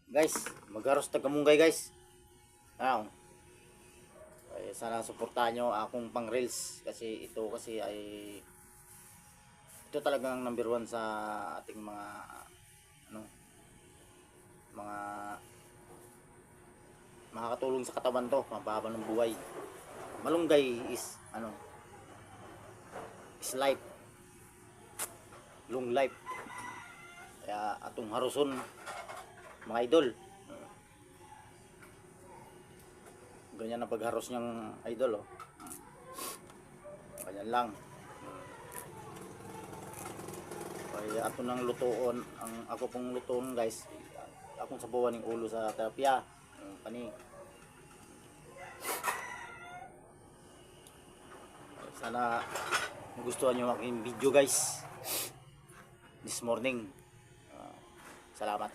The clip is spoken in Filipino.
Guys, magharos tagamungay guys. Ano? Ay, sana suportahan nyo akong pang reels kasi ito kasi ay ito talagang number one sa ating mga ano, mga makakatulong sa katawan to, mapahaba ng buhay. Malunggay is ano, is life, long life. Kaya atong haruson mga idol. Ganyan ang pagharos niyang idol, oh. Ganyan lang. Kaya ato nang lutoon, ang ako pong lutoon guys, akong sabawan ng ulo sa terapya, pani. Sana magustuhan niyo ang aking video guys this morning. Salamat.